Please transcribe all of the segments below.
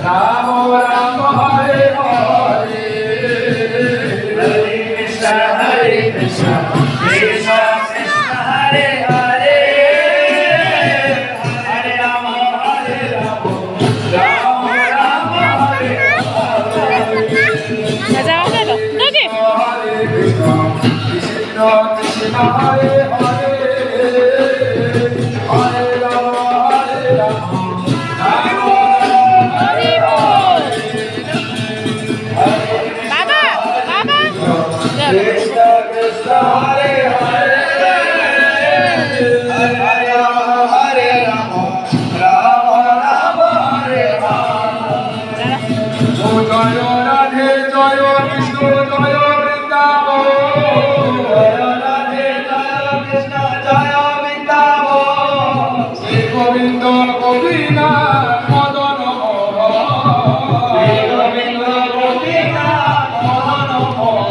Ram Ram Hare Hare Hare Krishna Krishna Krishna Hare Hare Hare Ram Ram Ram Hare Hare Krishna Krishna Krishna Hare Hare Hare Ram Krishna Krishna Hare Hare Hare Rama Hare Rama Rama Rama Hare Rama Jaya Radhe Jaya Krishna Jaya Vrindavan Jaya Radhe Jaya Krishna Jaya Vrindavan Shri Govinda Govinda Madan Mohan Shri Govinda Govinda Madan Mohan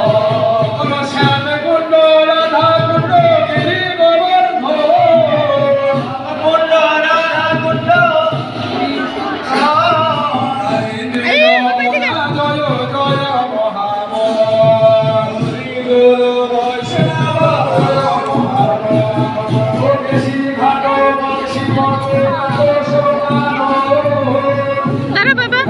Baba.